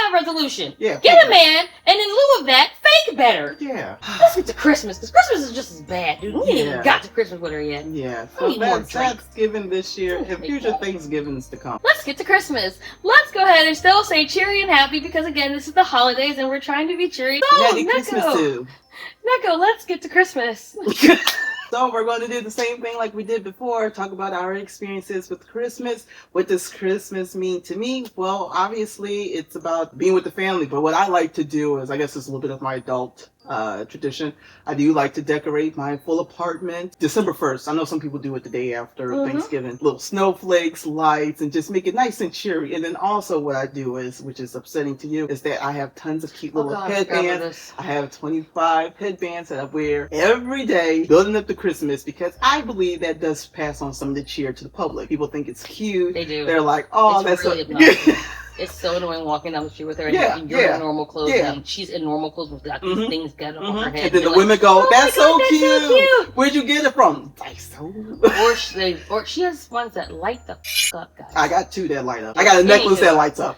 have a resolution. Yeah. Get a man, and in lieu of that, fake better. Yeah. Let's get to Christmas, because Christmas is just as bad, dude. We ain't even Yeah. got to Christmas with her yet. Yeah. I So need more that's drink. Thanksgiving this year and future Thanksgivings to come. Let's get to Christmas. Let's go ahead and still say cheery and happy, because again, this is the holidays and we're trying to be cheery. So, Merry Christmas too. Neko, let's get to Christmas. So we're going to do the same thing like we did before, talk about our experiences with Christmas. What does Christmas mean to me? Well, obviously it's about being with the family, but what I like to do is, I guess it's a little bit of my adult tradition. I do like to decorate my full apartment December 1st. I know some people do it the day after Thanksgiving. Little snowflakes, lights, and just make it nice and cheery. And then also what I do is, which is upsetting to you, is that I have tons of cute little headbands. I have 25 headbands that I wear every day building up to Christmas, because I believe that does pass on some of the cheer to the public. People think it's cute. They do. They're like, oh, it's that's really obnoxious. It's so annoying walking down the street with her and you're in normal clothes and she's in normal clothes with these things got on her head. And then the women go, oh that's God, so cute. Where'd you get it from? Or she has ones that light the fuck up, guys. I got two that light up. I got a necklace that lights up.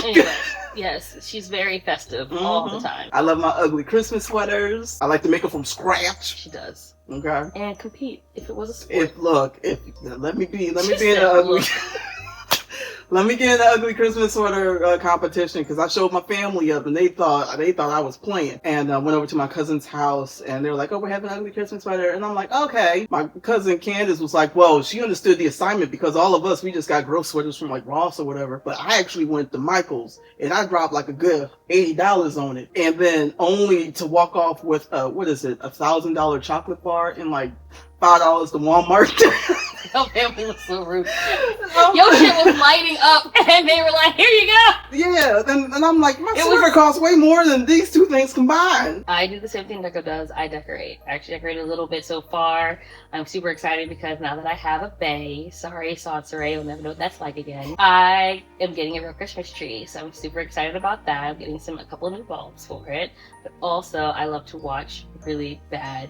Anyway, yes, she's very festive all the time. I love my ugly Christmas sweaters. I like to make them from scratch. She does. Okay. And compete if it was a sport. Let me be in the ugly. Let me get in the ugly Christmas sweater competition, because I showed my family up and they thought I was playing. And I went over to my cousin's house and they were like, oh, we're having an ugly Christmas sweater. And I'm like, okay. My cousin Candace was like, well, she understood the assignment, because all of us, we just got gross sweaters from like Ross or whatever. But I actually went to Michael's and I dropped like a good $80 on it. And then only to walk off with, $1,000 chocolate bar and like $5 to Walmart. Your family was so rude. Your shit was lighting up, and they were like, "Here you go." Yeah, and I'm like, my sweater costs way more than these two things combined. I do the same thing Neko does. I decorate. I actually decorated a little bit so far. I'm super excited because now that I have a bae, sorry, Soncerae, you'll never know what that's like again. I am getting a real Christmas tree, so I'm super excited about that. I'm getting a couple of new bulbs for it, but also I love to watch really bad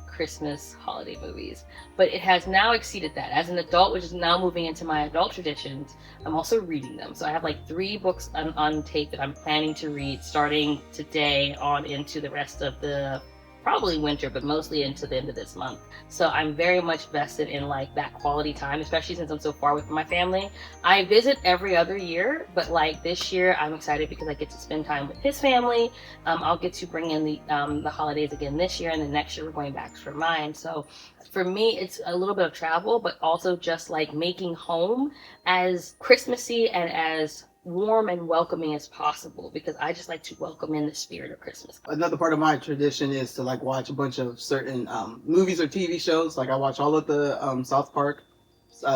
Christmas holiday movies, but it has now exceeded that. As an adult, which is now moving into my adult traditions, I'm also reading them. So I have like 3 books on tape that I'm planning to read starting today on into the rest of the probably winter, but mostly into the end of this month. So I'm very much vested in like that quality time, especially since I'm so far away from my family. I visit every other year, but like this year I'm excited because I get to spend time with his family. I'll get to bring in the holidays again this year, and then next year we're going back for mine. So for me, it's a little bit of travel, but also just like making home as Christmassy and as warm and welcoming as possible, because I just like to welcome in the spirit of Christmas. Another part of my tradition is to like watch a bunch of certain movies or TV shows. Like I watch all of the South Park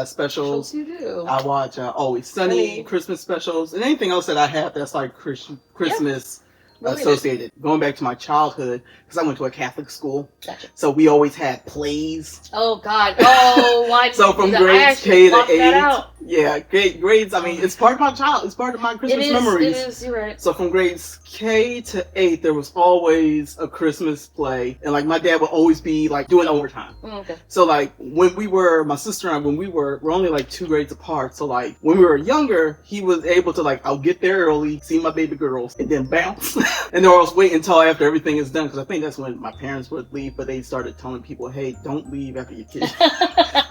specials. You do. I watch Always Sunny Christmas specials, and anything else that I have that's like Christmas associated. Going back to my childhood, because I went to a Catholic school. Gotcha. So we always had plays. Oh God! Oh, why? So from grades K to 8, yeah, grades. I mean, it's part of my It's part of my Christmas memories. It is. You're right. So from grades K to 8, there was always a Christmas play, and like my dad would always be like doing overtime. Okay. So like when we were, my sister and I, we're only like 2 grades apart. So like when we were younger, he was able to like, I'll get there early, see my baby girls, and then bounce. And then I was waiting until after everything is done, because I think that's when my parents would leave, but they started telling people, hey, don't leave after your kids.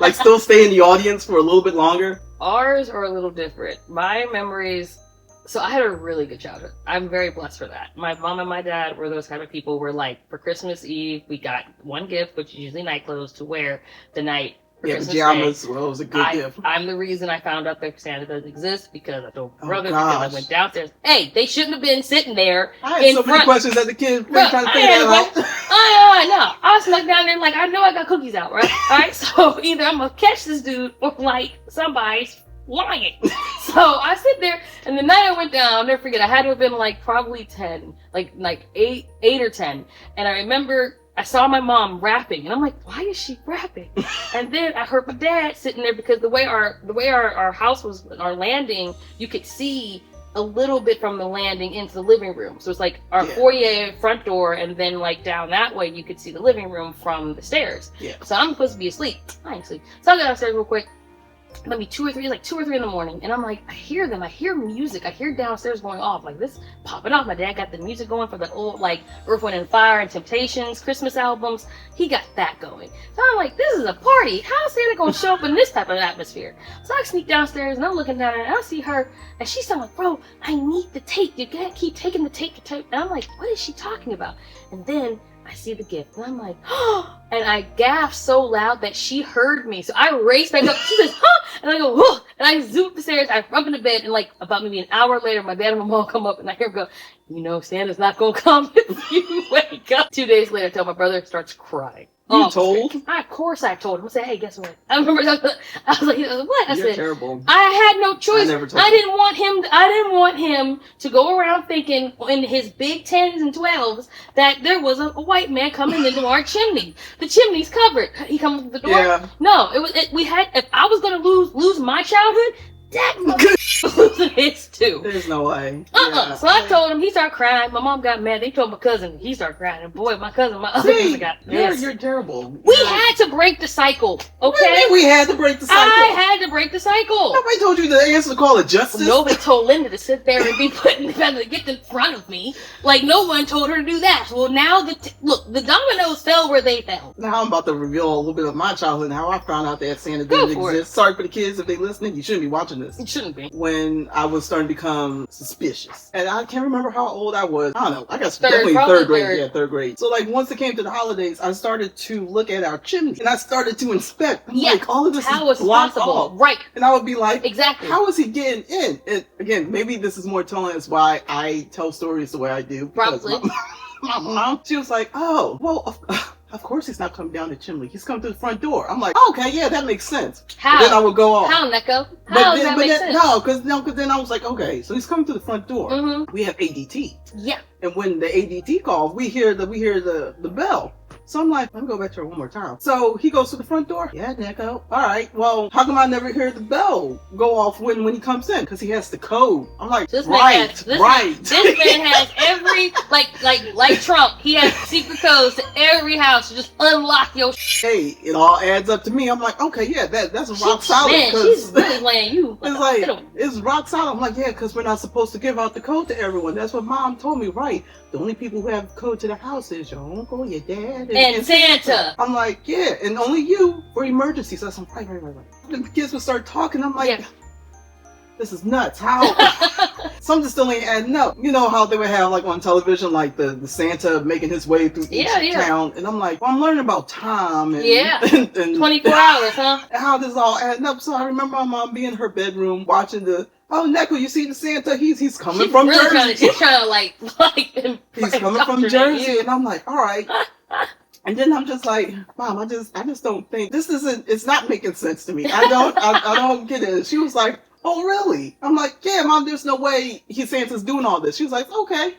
Like still stay in the audience for a little bit longer. Ours are a little different. My memories, so I had a really good childhood. I'm very blessed for that. My mom and my dad were those kind of people where like for Christmas Eve, we got one gift, which is usually night clothes to wear the night. Pajamas. Well, it was a good gift. I'm the reason I found out that Santa doesn't exist, because I told my brother, because I went downstairs. Hey, they shouldn't have been sitting there. I had so many questions as a kid. Trying to figure that out. No, I was snuck down there like, I know I got cookies out, right? All right, so either I'm gonna catch this dude or like somebody's lying. So I sit there, and the night I went down, I'll never forget. I had to have been like probably 10, like 8 or 10, and I remember I saw my mom rapping, and I'm like, why is she rapping? And then I heard my dad sitting there, because the way our house was, our landing, you could see a little bit from the landing into the living room. So it's like our foyer, front door, and then like down that way you could see the living room from the stairs. Yeah. So I'm supposed to be asleep. I ain't asleep. So I got upstairs real quick. maybe 2 or 3, like 2 or 3 in the morning, and I'm like, I hear them, I hear music, I hear downstairs going off, like this popping off. My dad got the music going for the old, like, Earth, Wind and Fire and Temptations Christmas albums. He got that going. So I'm like, this is a party. How is Santa gonna show up in this type of atmosphere? So I sneak downstairs and I'm looking down and I see her, and she's like, bro, I need the tape. You gotta keep taking the tape. And I'm like, what is she talking about? And then I see the gift, and I'm like, oh, and I gasped so loud that she heard me. So I raced back up. She says, huh? And I go, whoa, and I zoop the stairs. I jump into bed, and like about maybe an hour later, my dad and my mom come up, and I hear him go, you know, Santa's not gonna come if you wake up. 2 days later, I tell my brother, starts crying. You told? Of course I told him. I said, hey, guess what? I remember, I was like, what? I You're said, terrible. I had no choice. I didn't want him to go around thinking in his big 10s and 12s that there was a white man coming into our chimney. The chimney's covered. He comes to the door. Yeah. No, if I was going to lose my childhood, that motherfucker was losing his too. There's no way. Yeah. So I told him, he started crying. My mom got mad. They told my cousin, he started crying. And boy, my other cousin got mad. You're terrible. We had to break the cycle, okay? We had to break the cycle. I had to break the cycle. Nobody told you to answer the call of justice. Nobody told Linda to sit there and be putting the gift in front of me. Like, no one told her to do that. Well, now, look, the dominoes fell where they fell. Now I'm about to reveal a little bit of my childhood and how I found out that Santa didn't exist. Sorry for the kids if they listening. You shouldn't be watching this. It shouldn't be. When I was starting to become suspicious. And I can't remember how old I was. I don't know. I guess Third definitely grade. third. Yeah, 3rd grade. So like once it came to the holidays, I started to look at our chimney and I started to inspect. I'm like, all of this is blocked off. Right. And I would be like, exactly. How is he getting in? And again, maybe this is more telling us why I tell stories the way I do. Probably. My mom, she was like, oh, well, of course he's not coming down the chimney. He's coming to the front door. I'm like, okay, yeah, that makes sense. How? But then I would go off. How, Neko? How does that make sense? No, because then I was like, okay, so he's coming to the front door. Mm-hmm. We have ADT. Yeah. And when the ADT calls, we hear the bell. So I'm like, let me go back to her one more time. So he goes to the front door. Yeah, Neko. All right. Well, how come I never hear the bell go off when he comes in? Because he has the code. I'm like, this man has every like Trump. He has secret codes to every house to just unlock your. Hey, it all adds up to me. I'm like, okay, yeah, that's rock solid. Man, she's really laying you. It's rock solid. I'm like, yeah, because we're not supposed to give out the code to everyone. That's what Mom told me. Right. The only people who have code to the house is your uncle, your dad, and Santa. I'm like, yeah, and only you for emergencies. That's right. The kids would start talking. I'm like, this is nuts. How? Something still ain't adding up. You know how they would have like on television, like the Santa making his way through each town, and I'm like, well, I'm learning about time and and 24 hours, huh? And how this all adding up. So I remember my mom being in her bedroom watching oh, Neko, you see the Santa? He's coming from Jersey. She's trying to like he's coming from Jersey, and I'm like, all right. And then I'm just like, Mom, I just don't think it's not making sense to me. I don't get it. She was like, oh, really? I'm like, yeah, Mom, there's no way Santa's doing all this. She was like, okay.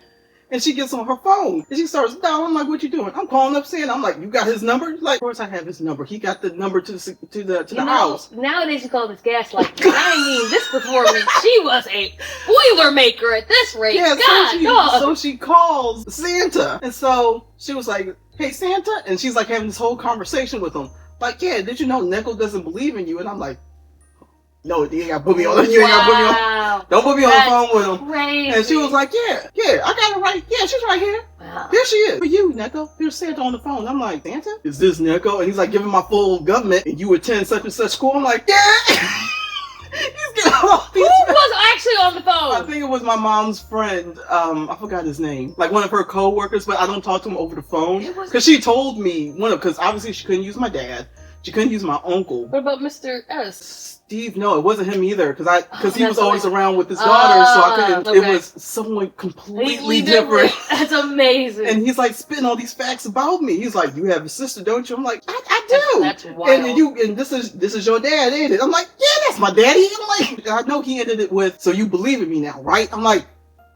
And she gets on her phone and she starts down. I'm like, what you doing? I'm calling up Santa. I'm like, you got his number? Like, of course I have his number. He got the number to the house. Nowadays you call this gaslighting. I ain't mean this performance. She was a boiler maker at this rate. Yeah, so she calls Santa. And so she was like, hey, Santa. And she's like having this whole conversation with him. Like, yeah, did you know Neko doesn't believe in you? And I'm like, no, you ain't got to put me on. You ain't got to put me on. Don't put me on the phone with him. Crazy. And she was like, yeah, I got it right. Yeah, she's right here. Wow. Here she is. For you, Neko. Here's Santa on the phone. I'm like, Santa? Is this Neko? And he's like giving my full government. And you attend such and such school. I'm like, yeah. He's getting all these. Who was actually on the phone? I think it was my mom's friend. I forgot his name. Like one of her co-workers, but I don't talk to him over the phone. Because she told me, because obviously she couldn't use my dad. She couldn't use my uncle. What about Mr. S? Steve, no, it wasn't him either, because he was always around with his daughter, so I couldn't. Okay. It was someone completely different. That's amazing. And he's like spitting all these facts about me. He's like, "You have a sister, don't you?" I'm like, "I do." That's wild. And this is your dad, ain't it? I'm like, "Yeah, that's my daddy." I'm like, I know he ended it with, "So you believe in me now, right?" I'm like,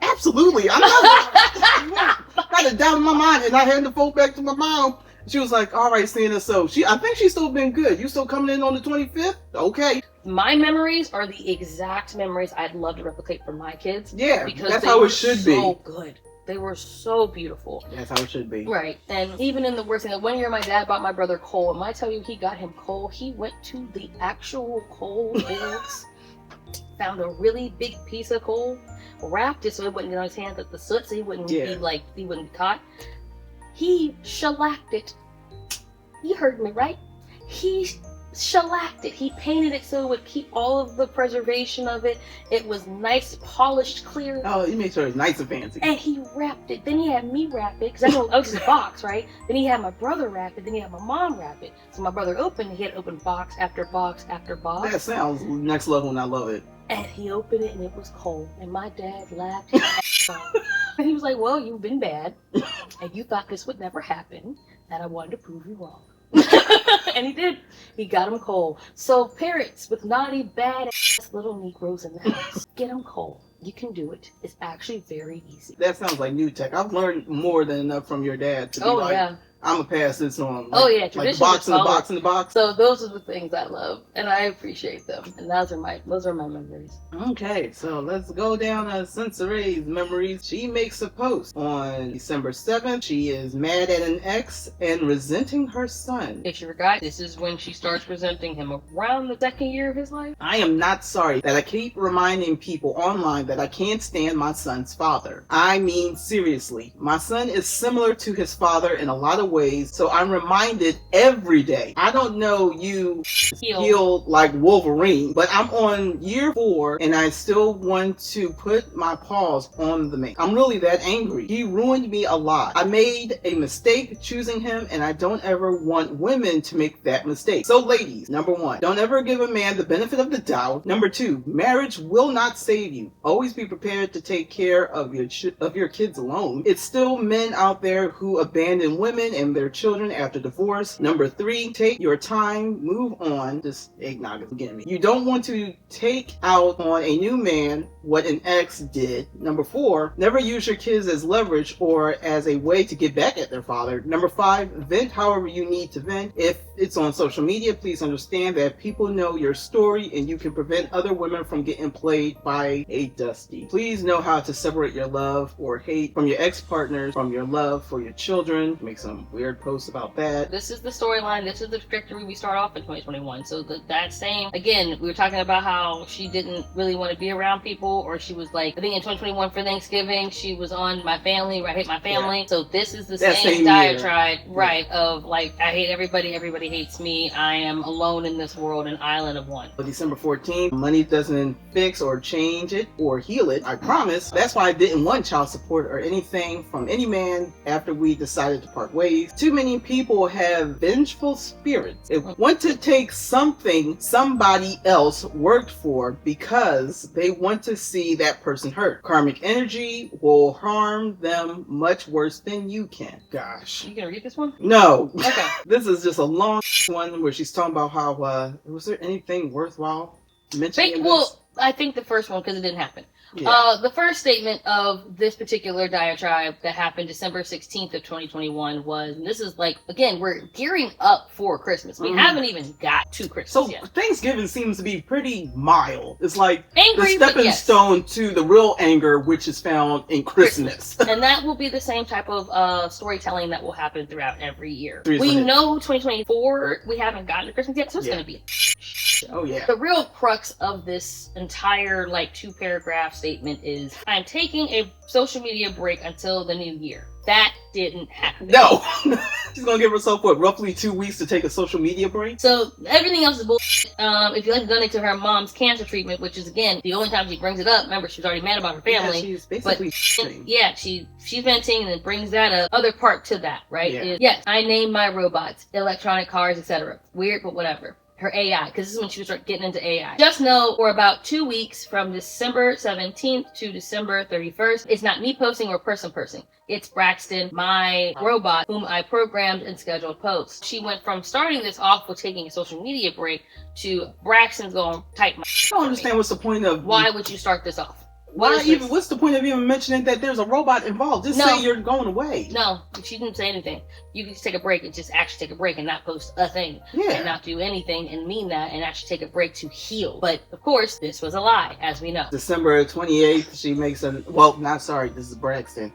"Absolutely." I'm not got it down in my mind, and I had to phone back to my mom. She was like, all right, Santa, so I think she's still been good. You still coming in on the 25th? Okay. My memories are the exact memories I'd love to replicate for my kids. Yeah, because that's how it should be. So good. They were so beautiful. That's how it should be. Right. And even in the worst thing, like one year my dad bought my brother coal. And when I tell you he got him coal, he went to the actual coal fields, found a really big piece of coal, wrapped it so it wouldn't get on his hands at the soot, so he wouldn't he wouldn't be caught. He shellacked it. You heard me, right? He shellacked it. He painted it so it would keep all of the preservation of it. It was nice, polished, clear. Oh, you made sure it's nice and fancy. And he wrapped it. Then he had me wrap it, because I know it was just a box, right? Then he had my brother wrap it. Then he had my mom wrap it. So my brother opened it. He had to open box after box after box. That sounds next level, and I love it. And he opened it, and it was cold. And my dad laughed his ass off. And he was like, well, you've been bad. And you thought this would never happen. And I wanted to prove you wrong. And he did. He got him coal. So parents with naughty, bad-ass little Negroes in the house, get him coal. You can do it. It's actually very easy. That sounds like new tech. I've learned more than enough from your dad to be yeah. I'm gonna pass this on. Like, like the box in the box in the box. So those are the things I love, and I appreciate them, and those are my memories. Okay, so let's go down to Soncerae's memories. She makes a post on December 7th. She is mad at an ex and resenting her son. If you forgot, this is when she starts resenting him around the second year of his life. I am not sorry that I keep reminding people online that I can't stand my son's father. I mean, seriously, my son is similar to his father in a lot of ways, so I'm reminded every day. I don't know you healed like Wolverine, but I'm on year 4 and I still want to put my paws on the man. I'm really that angry. He ruined me a lot. I made a mistake choosing him, and I don't ever want women to make that mistake. So ladies, number 1, don't ever give a man the benefit of the doubt. Number 2, marriage will not save you. Always be prepared to take care of your kids alone. It's still men out there who abandon women and their children after divorce. Number 3, take your time, move on. This eggnog is getting me. You don't want to take out on a new man what an ex did. Number 4, never use your kids as leverage or as a way to get back at their father. Number 5, vent however you need to vent. If it's on social media, please understand that people know your story and you can prevent other women from getting played by a dusty. Please know how to separate your love or hate from your ex-partners, from your love for your children. Make some weird posts about that. This is the storyline. This is the trajectory we start off in 2021. So that same, again, we were talking about how she didn't really want to be around people, or she was like, I think in 2021 for Thanksgiving, she was on my family, right? I hate my family. Yeah. So this is the same diatribe, right? Of like, I hate everybody, everybody hates me. I am alone in this world, an island of one. December 14th, money doesn't fix or change it or heal it, I promise. That's why I didn't want child support or anything from any man after we decided to part ways. Too many people have vengeful spirits. They want to take something somebody else worked for because they want to see that person hurt. Karmic energy will harm them much worse than you can. Gosh. You gonna read this one? No. Okay. This is just a long one where she's talking about how, was there anything worthwhile mentioning? Well, I think the first one, because it didn't happen. Yeah. The first statement of this particular diatribe that happened December 16th of 2021 was, and this is like, again, we're gearing up for Christmas. We haven't even got to Christmas yet. Thanksgiving seems to be pretty mild. It's like angry, the stepping stone to the real anger, which is found in Christmas. And that will be the same type of storytelling that will happen throughout every year. We know 2024, we haven't gotten to Christmas yet, so it's going to be oh yeah. The real crux of this entire 2-paragraph statement is, I'm taking a social media break until the new year. That didn't happen. No. She's gonna give herself roughly 2 weeks to take a social media break. So everything else is bullshit. If you like to donate to her mom's cancer treatment, which is again the only time she brings it up. Remember, she's already mad about her family. Yeah, she's basically she's venting and then brings that other part to that, right? Yeah. Yes, I named my robots, electronic cars, etc. Weird, but whatever. Her AI, because this is when she would start getting into AI. Just know for about 2 weeks from December 17th to December 31st, it's not me posting or person. It's Braxton, my robot, whom I programmed and scheduled posts. She went from starting this off with taking a social media break to Braxton's going type my. I don't understand what's the point of. Why would you start this off? Why even? What's the point of even mentioning that there's a robot involved? Just say you're going away. No, she didn't say anything. You can just take a break and just actually take a break and not post a thing. Yeah. And not do anything and mean that and actually take a break to heal. But of course, this was a lie, as we know. December 28th, she makes this is Braxton.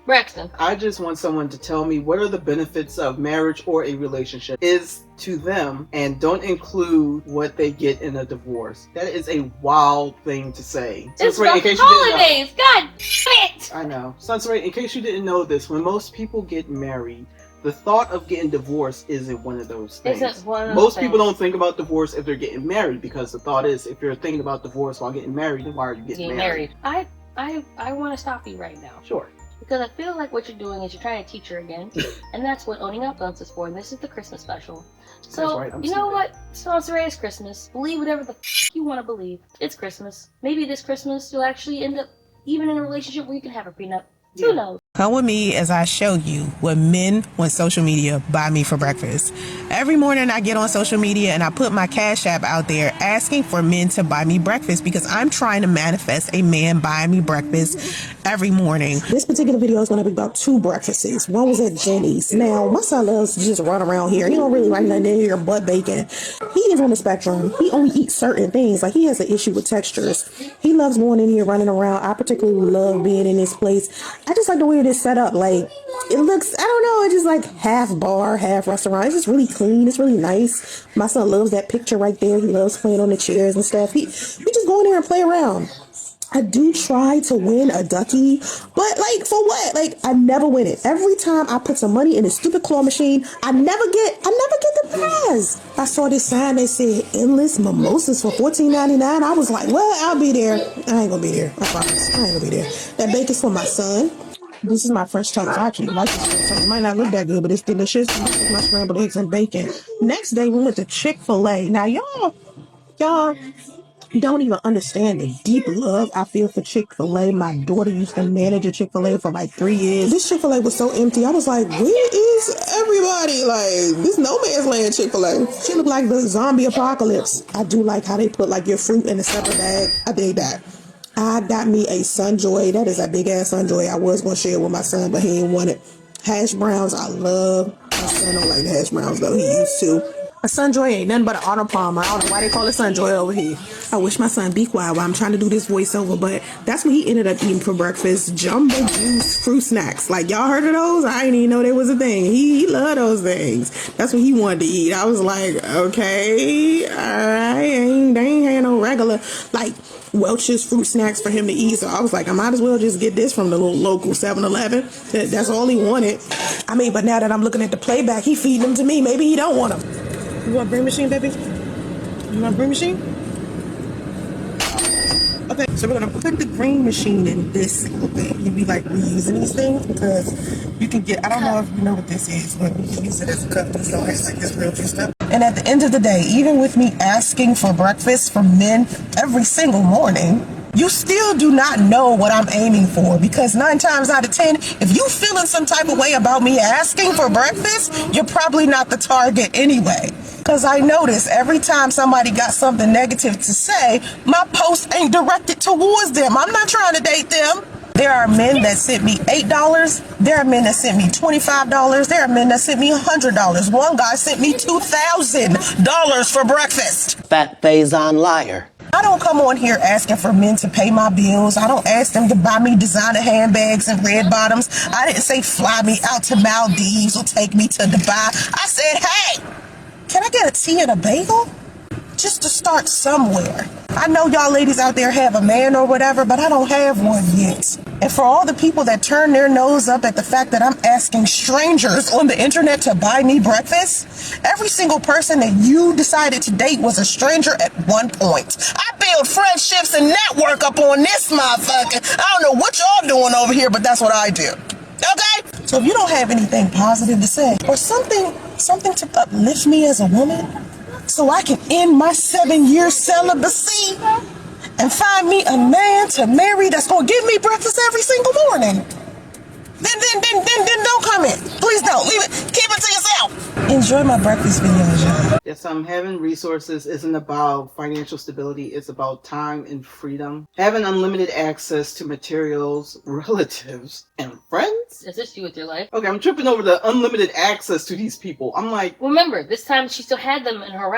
I just want someone to tell me what are the benefits of marriage or a relationship is to them, and don't include what they get in a divorce. That is a wild thing to say. It's the holidays, God damn it! I know. Soncerae, in case you didn't know this, when most people get married, the thought of getting divorced isn't one of those things. Most people don't think about divorce if they're getting married, because the thought is, if you're thinking about divorce while getting married, then why are you getting married? I want to stop you right now. Sure. Because I feel like what you're doing is you're trying to teach her again. And that's what owning up guns is for. And this is the Christmas special. So, right, you know what? Soncerae is Christmas. Believe whatever the you want to believe. It's Christmas. Maybe this Christmas you'll actually end up even in a relationship where you can have a prenup. Yeah. Who knows? Come with me as I show you what men on social media buy me for breakfast. Every morning I get on social media and I put my Cash App out there asking for men to buy me breakfast, because I'm trying to manifest a man buying me breakfast every morning. This particular video is going to be about 2 breakfasts. One was at Jenny's. Now, my son loves to just run around here. He don't really like nothing in here but bacon. He is on the spectrum. He only eats certain things. Like, he has an issue with textures. He loves going in here, running around. I particularly love being in this place. I just like the way it is set up. Like, it looks, I don't know, it's just like half bar, half restaurant. It's just really clean. It's really nice. My son loves that picture right there. He loves playing on the chairs and stuff. We just go in there and play around. I do try to win a ducky, but like, for what? Like, I never win it. Every time I put some money in this stupid claw machine, I never get the prize. I saw this sign that said endless mimosas for $14.99. I was like, well, I'll be there. I ain't gonna be there. I promise. I ain't gonna be there. That bacon's for my son. This is my French toast. I actually like this. It might not look that good, but it's delicious. My scrambled eggs and bacon. Next day, we went to Chick-fil-A. Now, y'all don't even understand the deep love I feel for Chick-fil-A. My daughter used to manage a Chick-fil-A for like 3 years. This Chick-fil-A was so empty. I was like, where is everybody? Like, this no man's land Chick-fil-A. She looked like the zombie apocalypse. I do like how they put like your fruit in a separate bag. I dig that. I got me a Sunjoy. That is a big ass Sunjoy. I was going to share it with my son, but he didn't want it. Hash browns, I love. My son don't like the hash browns though. He used to. A Sunjoy ain't nothing but an Arnold Palmer. I don't know why they call it Sunjoy over here. I wish my son be quiet while I'm trying to do this voiceover, but that's what he ended up eating for breakfast. Jumbo juice fruit snacks. Like, y'all heard of those? I didn't even know there was a thing. He loved those things. That's what he wanted to eat. I was like, okay, all right. They ain't had no regular, like, Welch's fruit snacks for him to eat. So I was like, I might as well just get this from the little local 7-Eleven. That's all he wanted. I mean, but now that I'm looking at the playback, he feeding them to me. Maybe he don't want them. You want a brew machine, baby? You want a brew machine? Okay, so we're gonna put the green machine in this little thing. You be like reusing these things because you can get, I don't know if you know what this is, but we can use it as a cup. Just don't act like this real juice stuff. And at the end of the day, even with me asking for breakfast from men every single morning, you still do not know what I'm aiming for, because 9 times out of 10, if you feeling some type of way about me asking for breakfast, you're probably not the target anyway. Because I notice every time somebody got something negative to say, my post ain't directed towards them. I'm not trying to date them. There are men that sent me $8. There are men that sent me $25. There are men that sent me $100. One guy sent me $2,000 for breakfast. Fat Faison liar. I don't come on here asking for men to pay my bills. I don't ask them to buy me designer handbags and red bottoms. I didn't say fly me out to Maldives or take me to Dubai. I said, hey, can I get a tea and a bagel? Just to start somewhere. I know y'all ladies out there have a man or whatever, but I don't have one yet. And for all the people that turn their nose up at the fact that I'm asking strangers on the internet to buy me breakfast, every single person that you decided to date was a stranger at one point. I build friendships and network up on this motherfucker. I don't know what y'all doing over here, but that's what I do. Okay? So if you don't have anything positive to say, or something to uplift me as a woman, so I can end my 7-year celibacy and find me a man to marry that's gonna give me breakfast every single morning, then don't comment. Please don't. Leave it. Keep it it to yourself. Enjoy my breakfast videos, y'all. Yes, having resources isn't about financial stability. It's about time and freedom. Having unlimited access to materials, relatives, and friends. Assist you with your life. Okay, I'm tripping over the unlimited access to these people. I'm like, remember, this time she still had them in her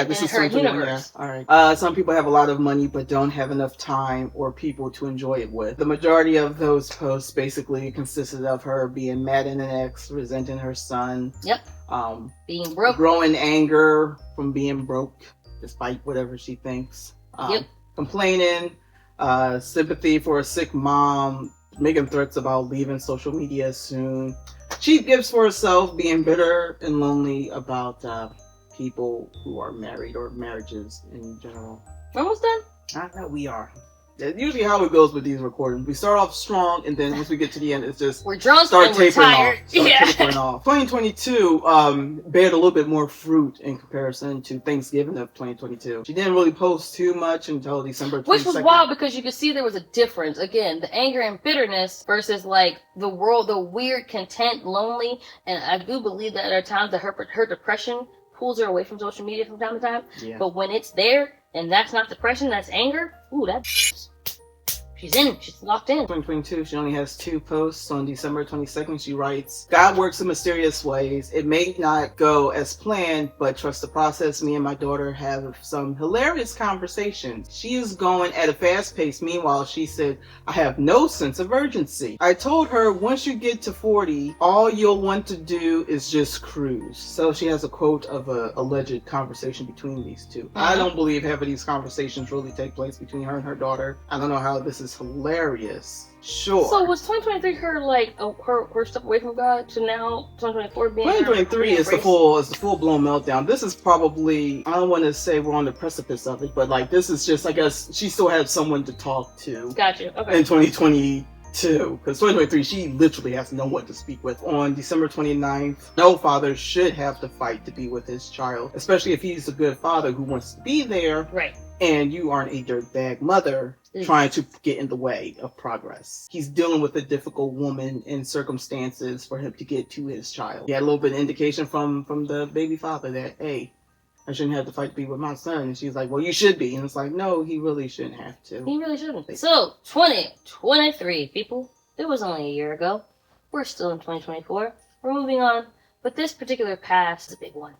this is her 2021, universe. Yeah. All right. Some people have a lot of money but don't have enough time or people to enjoy it with. The majority of those posts basically consisted of her being mad at an ex, resenting her son. Yep. Being broke. Growing anger from being broke, despite whatever she thinks. Complaining, sympathy for a sick mom, making threats about leaving social media soon. Cheap gifts for herself, being bitter and lonely about people who are married or marriages in general. Almost done? I know we are. That's usually how it goes with these recordings. We start off strong, and then once we get to the end, it's just we're drunk start and we're tired. tapering off. 2022 bared a little bit more fruit in comparison to Thanksgiving of 2022. She didn't really post too much until December 22nd. Which was wild because you could see there was a difference. Again, the anger and bitterness versus like the weird, content, lonely. And I do believe that there are times that her depression pulls her away from social media from time to time. Yeah. But when it's there, and that's not depression, that's anger, ooh, that's... She's locked in. 2022, she only has 2 posts. On December 22nd, she writes, God works in mysterious ways. It may not go as planned, but trust the process. Me and my daughter have some hilarious conversations. She is going at a fast pace. Meanwhile, she said, I have no sense of urgency. I told her, once you get to 40, all you'll want to do is just cruise. So she has a quote of an alleged conversation between these two. I don't believe having these conversations really take place between her and her daughter. I don't know how this is hilarious. Sure. So was 2023 her like her step away from God to now 2024 being 2023 is the full blown meltdown. This is probably, I don't want to say we're on the precipice of it, but like this is just, I guess she still has someone to talk to. Gotcha. Okay. In 2022, because 2023 she literally has no one to speak with. On December 29th, no father should have to fight to be with his child, especially if he's a good father who wants to be there. Right. And you aren't a dirtbag mother trying to get in the way of progress. He's dealing with a difficult woman and circumstances for him to get to his child. He had a little bit of indication from the baby father that, hey, I shouldn't have to fight to be with my son. And she's like, well, you should be. And it's like, no, he really shouldn't have to. He really shouldn't. So, 2023, people. It was only a year ago. We're still in 2024. We're moving on. But this particular past is a big one.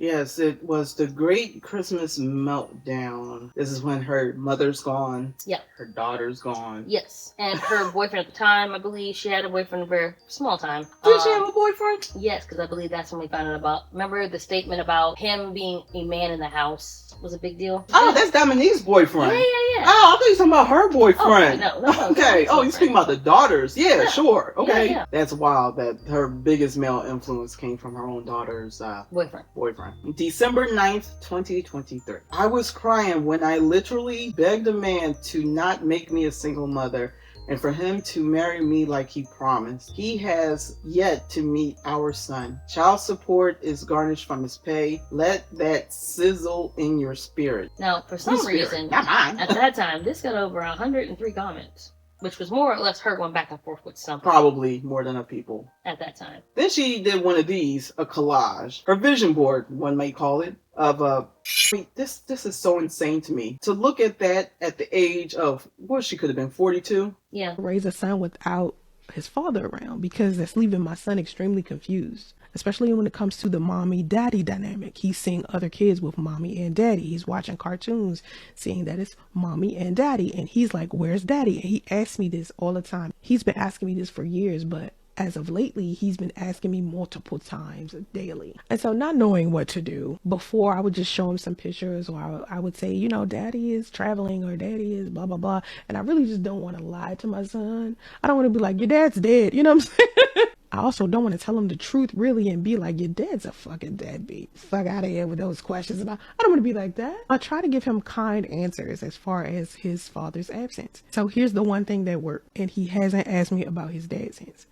Yes, it was the great Christmas meltdown. This is when her mother's gone. Yeah. Her daughter's gone. Yes. And her boyfriend at the time, I believe she had a boyfriend a very small time. Did she have a boyfriend? Yes, because I believe that's when we found out about. Remember the statement about him being a man in the house was a big deal? Oh, that's Dominique's boyfriend. Yeah. Oh, I thought you were talking about her boyfriend. Oh, no. Okay. Oh, you speaking about the daughters. Yeah, sure. Okay. Yeah. That's wild that her biggest male influence came from her own daughter's boyfriend. December 9th, 2023. I was crying when I literally begged a man to not make me a single mother and for him to marry me like he promised. He has yet to meet our son. Child support is garnished from his pay. Let that sizzle in your spirit. Now, for some reason, not mine. at that time, this got over 103 comments, which was more or less her going back and forth with something. Probably more than enough people. At that time. Then she did one of these, a collage. Her vision board, one may call it, of this is so insane to me. To look at that at the age of, what, she could have been 42? Yeah. Raise a son without his father around, because that's leaving my son extremely confused, especially when it comes to the mommy daddy dynamic. He's seeing other kids with mommy and daddy. He's watching cartoons, seeing that it's mommy and daddy, and he's like, where's daddy? And he asks me this all the time. He's been asking me this for years, but as of lately, he's been asking me multiple times daily. And so not knowing what to do, before I would just show him some pictures, or I would say, you know, daddy is traveling, or daddy is blah, blah, blah. And I really just don't want to lie to my son. I don't want to be like, your dad's dead. You know what I'm saying? I also don't want to tell him the truth really and be like, your dad's a fucking deadbeat. Fuck out of here with those questions. I don't want to be like that. I try to give him kind answers as far as his father's absence. So here's the one thing that worked. And he hasn't asked me about his dad's since.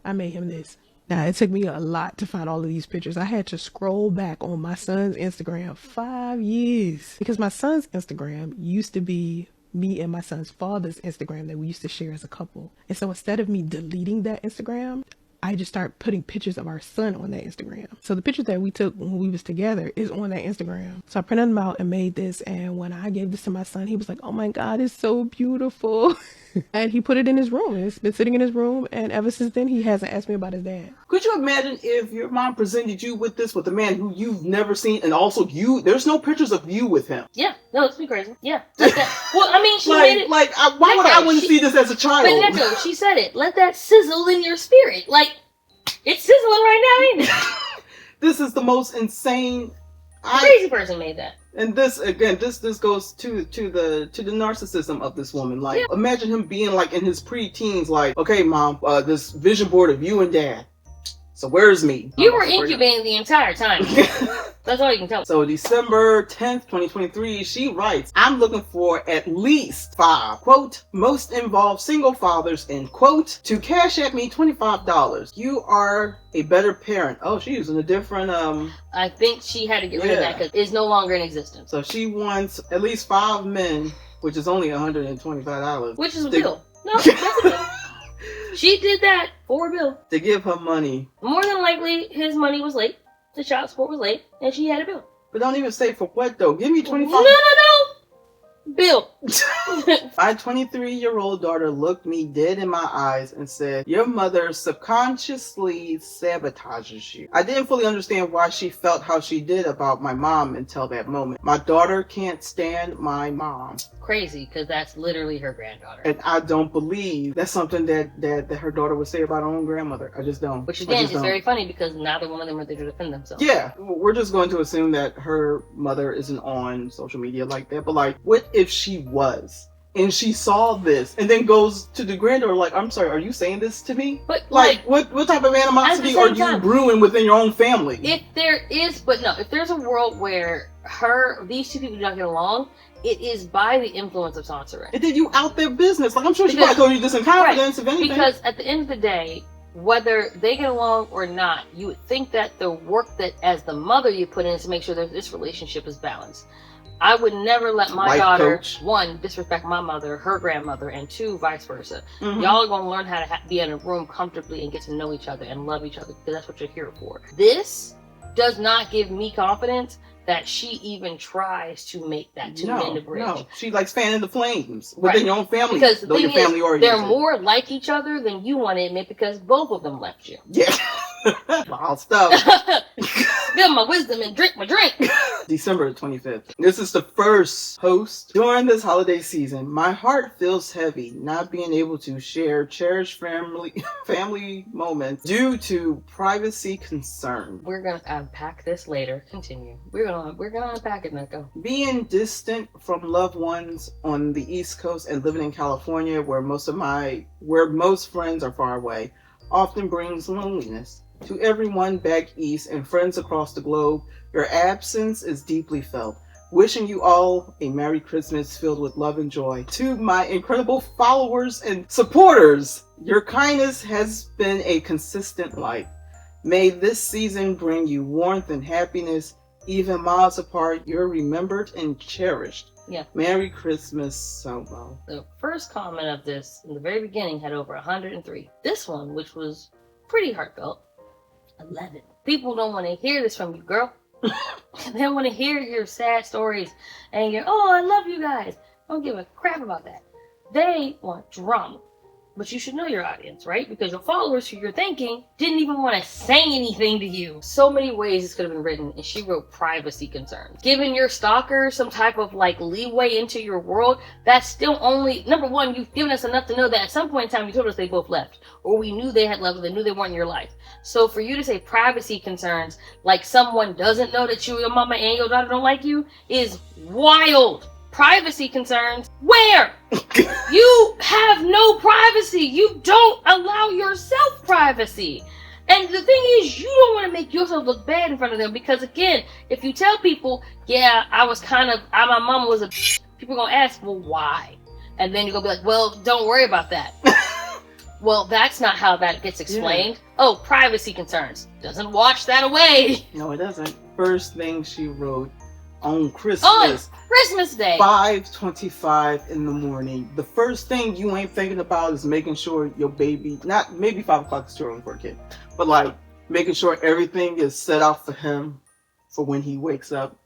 I made him this. Now, it took me a lot to find all of these pictures. I had to scroll back on my son's Instagram 5 years, because my son's Instagram used to be me and my son's father's Instagram that we used to share as a couple. And so instead of me deleting that Instagram, I just started putting pictures of our son on that Instagram. So the pictures that we took when we was together is on that Instagram. So I printed them out and made this. And when I gave this to my son, he was like, oh my God, it's so beautiful. And he put it in his room. And it's been sitting in his room. And ever since then, he hasn't asked me about his dad. Could you imagine if your mom presented you with this with a man who you've never seen, and also there's no pictures of you with him? Yeah, no, it's been crazy. Yeah. Like that. Well, I mean, she made it. Why would I want to see this as a child? But Neko, she said it. Let that sizzle in your spirit. Like, it's sizzling right now, ain't it? This is the most insane. Crazy person made that. And this again, this goes to the narcissism of this woman. Like, imagine him being like in his pre-teens, like, okay, mom, this vision board of you and dad. So where's me? You were incubating the entire time. That's all you can tell. So December 10th, 2023, she writes, I'm looking for at least 5, quote, most involved single fathers, end quote, to cash at me $25. You are a better parent. Oh, she's using a different, I think she had to get rid of that because it's no longer in existence. So she wants at least 5 men, which is only $125. Which is a bill. No, that's a bill. She did that for a bill. To give her money. More than likely, his money was late. The child support was late, and she had a bill. But don't even say for what, though. Give me 25. No. Bill. My 23-year-old daughter looked me dead in my eyes and said, your mother subconsciously sabotages you. I didn't fully understand why she felt how she did about my mom until that moment. My daughter can't stand my mom. Crazy, because that's literally her granddaughter. And I don't believe that's something that her daughter would say about her own grandmother. I just don't. Which again is very funny because neither one of them are there to defend themselves. Yeah, we're just going to assume that her mother isn't on social media like that. But like, what if she was? And she saw this and then goes to the granddaughter like, I'm sorry, are you saying this to me? But like what type of animosity are you brewing within your own family? If there's a world where these two people do not get along, it is by the influence of Soncerae. And then you out their business. Like, I'm sure she probably told you this in confidence, if anything. Because at the end of the day, whether they get along or not, you would think that the work that as the mother you put in is to make sure that this relationship is balanced. I would never let my daughter, one, disrespect my mother, her grandmother, and two, vice versa. Mm-hmm. Y'all are going to learn how to be in a room comfortably and get to know each other and love each other because that's what you're here for. This does not give me confidence that she even tries to make that to mend the bridge. No, she likes fanning the flames within your own family. Because the thing is, they're more like each other than you want to admit because both of them left you. Yeah. Wild stuff. Spill my wisdom and drink my drink. December 25th. This is the first post during this holiday season. My heart feels heavy not being able to share cherished family moments due to privacy concerns. We're gonna unpack this later. Continue. We're gonna unpack it, Neko. Being distant from loved ones on the East Coast and living in California, where most friends are far away, often brings loneliness. To everyone back east and friends across the globe, your absence is deeply felt. Wishing you all a Merry Christmas filled with love and joy. To my incredible followers and supporters, your kindness has been a consistent light. May this season bring you warmth and happiness. Even miles apart, you're remembered and cherished. Yeah. Merry Christmas, Somo. The first comment of this in the very beginning had over 103. This one, which was pretty heartfelt, 11. People don't want to hear this from you, girl. They want to hear your sad stories and your, oh, I love you guys. Don't give a crap about that. They want drama. But you should know your audience, right? Because your followers who you're thinking didn't even want to say anything to you. So many ways this could have been written, and she wrote privacy concerns. Giving your stalker some type of like leeway into your world, that's still only, number one, you've given us enough to know that at some point in time you told us they both left. Or we knew they had left, or they knew they weren't in your life. So for you to say privacy concerns, like someone doesn't know that you, your mama and your daughter don't like you, is wild. Privacy concerns? Where? You have no privacy. You don't allow yourself privacy. And the thing is, you don't want to make yourself look bad in front of them because, again, if you tell people, yeah, my mom was a people are going to ask, well, why? And then you're going to be like, well, don't worry about that. Well, that's not how that gets explained. Yeah. Oh, privacy concerns. Doesn't wash that away. No, it doesn't. First thing she wrote, on Christmas. On Christmas Day. 5:25 in the morning. The first thing you ain't thinking about is making sure your baby, not maybe 5 o'clock is too early for a kid, but like making sure everything is set out for him for when he wakes up.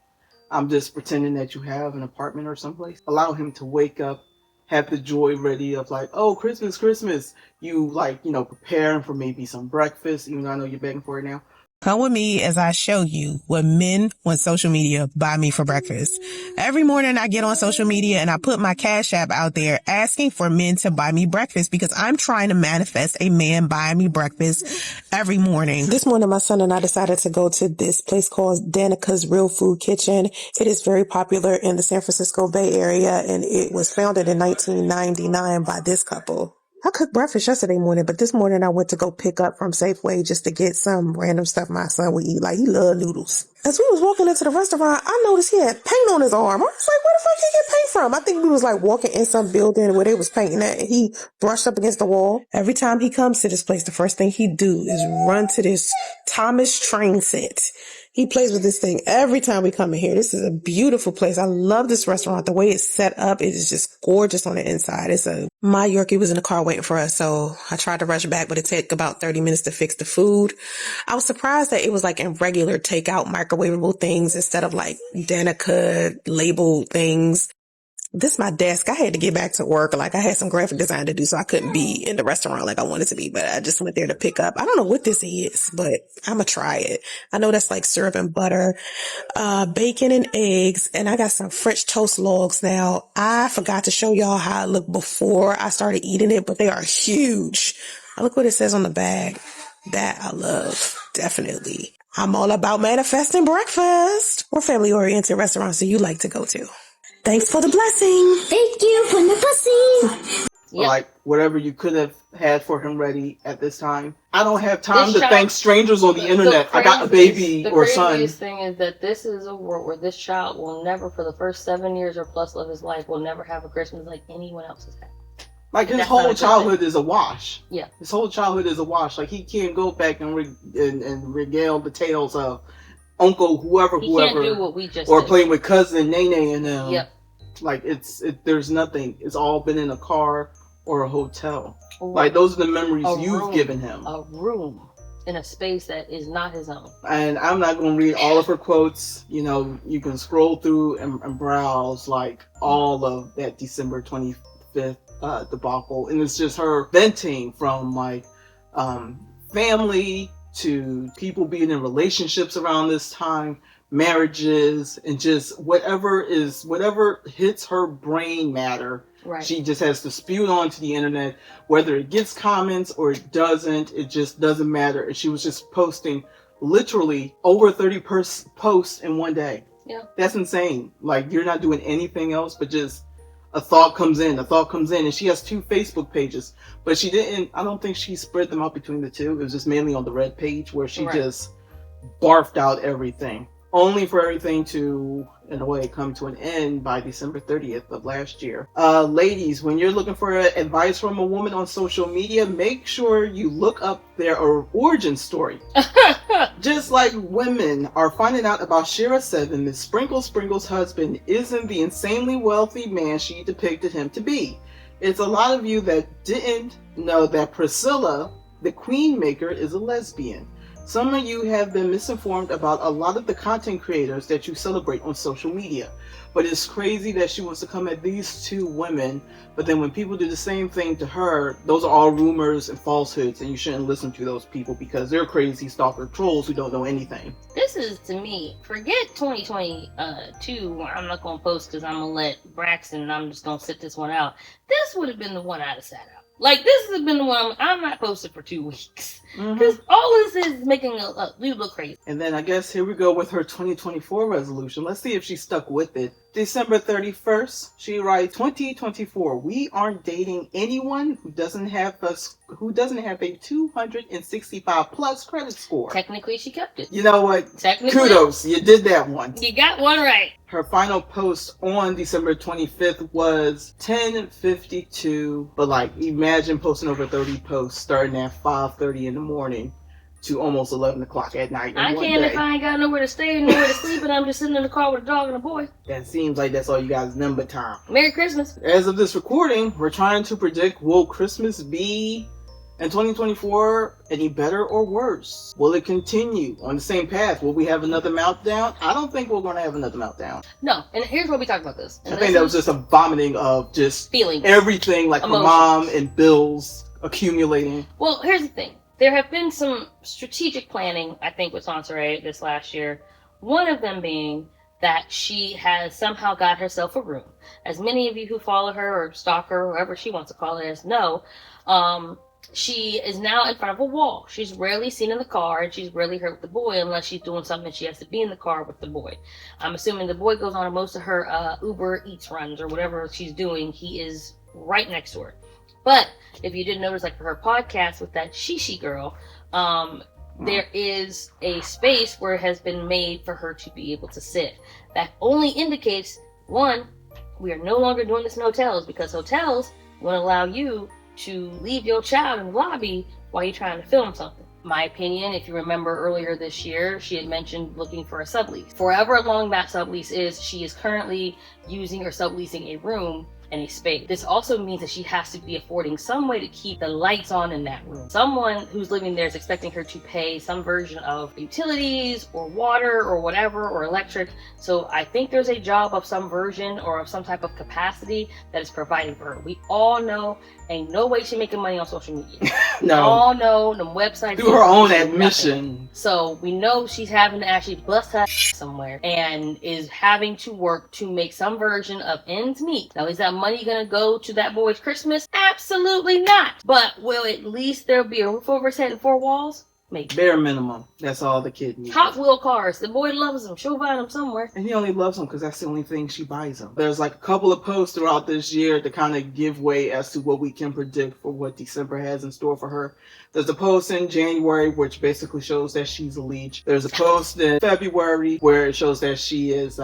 I'm just pretending that you have an apartment or someplace. Allow him to wake up, have the joy ready of like, oh, Christmas, Christmas. You like, prepare him for maybe some breakfast, even though I know you're begging for it now. Come with me as I show you what men on social media buy me for breakfast. Every morning I get on social media and I put my Cash App out there asking for men to buy me breakfast because I'm trying to manifest a man buying me breakfast every morning. This morning my son and I decided to go to this place called Danica's Real Food Kitchen. It is very popular in the San Francisco Bay Area and it was founded in 1999 by this couple. I cooked breakfast yesterday morning, but this morning I went to go pick up from Safeway just to get some random stuff my son would eat. Like, he loved noodles. As we was walking into the restaurant, I noticed he had paint on his arm. I was like, where the fuck he get paint from? I think we was like walking in some building where they was painting at, and he brushed up against the wall. Every time he comes to this place, the first thing he do is run to this Thomas train set. He plays with this thing every time we come in here. This is a beautiful place. I love this restaurant. The way it's set up, it is just gorgeous on the inside. My Yorkie was in the car waiting for us, so I tried to rush back, but it took about 30 minutes to fix the food. I was surprised that it was like in regular takeout microwavable things instead of like Danica labeled things. This is my desk. I had to get back to work. Like, I had some graphic design to do, so I couldn't be in the restaurant like I wanted to be, but I just went there to pick up. I don't know what this is, but I'm gonna try it. I know that's like syrup and butter, bacon and eggs, and I got some French toast logs. Now, I forgot to show y'all how it looked before I started eating it, but they are huge. Look what it says on the bag. That I love. Definitely. I'm all about manifesting breakfast. Or family-oriented restaurants do you like to go to? Thanks for the blessing. Thank you for the blessing. Yep. Like, whatever you could have had for him ready at this time. I don't have time to child- thank strangers on the internet. I got a baby or son. The craziest thing is that this is a world where this child will never, for the first 7 years or plus of his life, will never have a Christmas like anyone else has had. Like, his That's not a whole good childhood thing. is a wash. Yeah. His whole childhood is a wash. Like, he can't go back and regale the tales of Uncle whoever, He can't do what we just or did. playing with cousin Nene and them. Yep. Like, there's nothing. It's all been in a car or a hotel. Or Like, those are the memories a you've room. given him. A room in a space that is not his own. And I'm not going to read all of her quotes. You know, you can scroll through and browse, like, all of that December 25th debacle. And it's just her venting from, like, family to people being in relationships around this time, marriages, and just whatever hits her brain matter. Right. She just has to spew it onto the internet, whether it gets comments or it doesn't. It just doesn't matter. And she was just posting literally over 30 posts in one day. Yeah. That's insane. Like, you're not doing anything else but just a thought comes in, and she has 2 Facebook pages, but I don't think she spread them out between the 2. It was just mainly on the red page where she just barfed out everything, only for everything to, in a way, come to an end by December 30th of last year. Ladies, when you're looking for advice from a woman on social media, make sure you look up their origin story. Just like women are finding out about Shira 7, Miss Sprinkle's husband isn't the insanely wealthy man she depicted him to be. It's a lot of you that didn't know that Priscilla, the queen maker, is a lesbian. Some of you have been misinformed about a lot of the content creators that you celebrate on social media. But it's crazy that she wants to come at these 2 women, but then when people do the same thing to her, those are all rumors and falsehoods, and you shouldn't listen to those people because they're crazy stalker trolls who don't know anything. This is, to me, forget 2022, where I'm not going to post because I'm going to let Braxton, I'm just going to sit this one out. This would have been the one I'd have sat out. Like, this has been the one I'm not posted for 2 weeks. Because all this is making you look crazy. And then I guess here we go with her 2024 resolution. Let's see if she stuck with it. December 31st, she writes, 2024, we aren't dating anyone who doesn't have a 265 plus credit score. Technically, she kept it. You know what? Technically, Kudos, you did that one. You got one right. Her final post on December 25th was 10:52, but like, imagine posting over 30 posts starting at 5:30 in the morning to almost 11 o'clock at night. I can if I ain't got nowhere to stay and nowhere to sleep, and I'm just sitting in the car with a dog and a boy. That seems like that's all you guys number time. Merry Christmas. As of this recording, we're trying to predict, will Christmas be in 2024 any better or worse? Will it continue on the same path? Will we have another meltdown? I don't think we're going to have another meltdown. No, and here's what we talked about this. I think that was just a vomiting of just feelings, everything, like emotions. Her mom and bills accumulating. Well, here's the thing. There have been some strategic planning, I think, with Soncerae this last year. One of them being that she has somehow got herself a room. As many of you who follow her or stalk her, or whoever she wants to call it as, know, she is now in front of a wall. She's rarely seen in the car, and she's rarely heard with the boy unless she's doing something she has to be in the car with the boy. I'm assuming the boy goes on most of her Uber Eats runs or whatever she's doing. He is right next to her. But if you didn't notice, like for her podcast with that Shishi girl, there is a space where it has been made for her to be able to sit. That only indicates, one, we are no longer doing this in hotels, because hotels won't allow you to leave your child in the lobby while you're trying to film something. My opinion, if you remember earlier this year, she had mentioned looking for a sublease. For however long that sublease is, she is currently using or subleasing a room and a space. This also means that she has to be affording some way to keep the lights on in that room. Someone who's living there is expecting her to pay some version of utilities or water or whatever, or electric. So I think there's a job of some version or of some type of capacity that is provided for her. We all know ain't no way she's making money on social media. No. We all know the website through her own admission. Nothing. So we know she's having to actually bust her somewhere and is having to work to make some version of ends meet. Now, is that money gonna go to that boy's Christmas? Absolutely not. But will at least there be a roof over his head and four walls? Maybe. Bare minimum. That's all the kid needs. Hot Wheel cars. The boy loves them. She'll buy them somewhere. And he only loves them because that's the only thing she buys them. There's like a couple of posts throughout this year to kind of give way as to what we can predict for what December has in store for her. There's a post in January which basically shows that she's a leech. There's a post in February where it shows that she is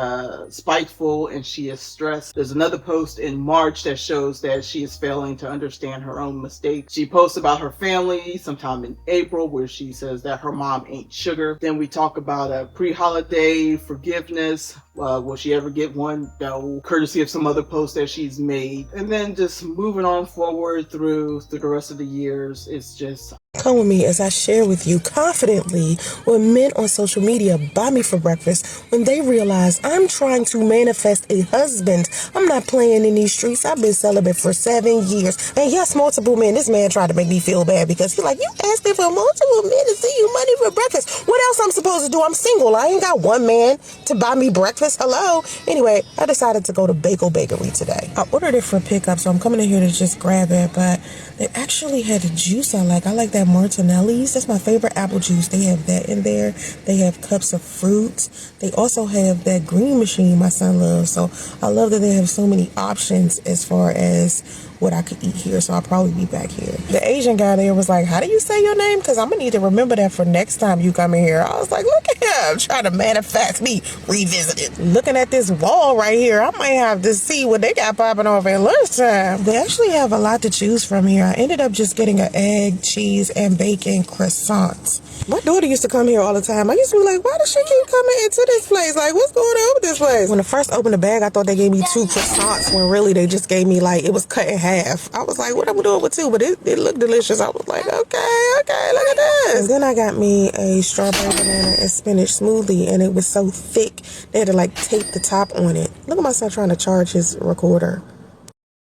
spiteful and she is stressed. There's another post in March that shows that she is failing to understand her own mistakes. She posts about her family sometime in April where she says that her mom ain't sugar. Then we talk about a pre-holiday forgiveness. Will she ever get one? No, courtesy of some other posts that she's made. And then just moving on forward through the rest of the years, it's just... Come with me as I share with you confidently what men on social media buy me for breakfast when they realize I'm trying to manifest a husband. I'm not playing in these streets. I've been celibate for 7 years. And yes, multiple men. This man tried to make me feel bad because he's like, you asking for multiple men to send you money for breakfast. What else I'm supposed to do? I'm single. I ain't got one man to buy me breakfast. Hello? Anyway, I decided to go to Bagel Bakery today. I ordered it for pickup, so I'm coming in here to just grab it, but they actually had a juice I like. I like that Martinelli's. That's my favorite apple juice. They have that in there. They have cups of fruits. They also have that green machine my son loves. So I love that they have so many options as far as what I could eat here. So I'll probably be back here. The Asian guy there was like, how do you say your name? Because I'm going to need to remember that for next time you come in here. I was like, look at him trying to manifest me revisited. Looking at this wall right here, I might have to see what they got popping off at lunchtime. They actually have a lot to choose from here. I ended up just getting an egg, cheese, and bacon croissants. My daughter used to come here all the time. I used to be like, why does she keep coming into this place? Like, what's going on with this place? When I first opened the bag, I thought they gave me 2 croissants when really they just gave me like, it was cut in half. I was like, what am I doing with 2? But it looked delicious. I was like, okay, look at this. And then I got me a strawberry banana and spinach smoothie, and it was so thick, they had to like tape the top on it. Look at my son trying to charge his recorder.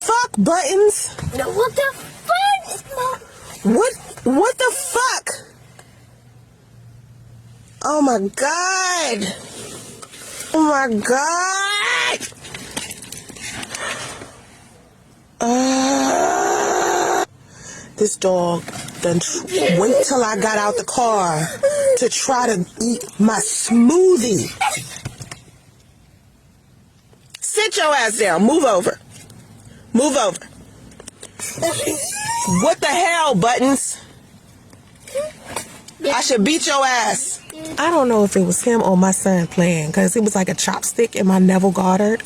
Fuck buttons. No, what the fuck? What the fuck? Oh my god. Oh my god. This dog done wait till I got out the car to try to eat my smoothie. Sit your ass down. Move over. Move over. What the hell, Buttons? I should beat your ass. I don't know if it was him or my son playing, because it was like a chopstick in my Neville Goddard.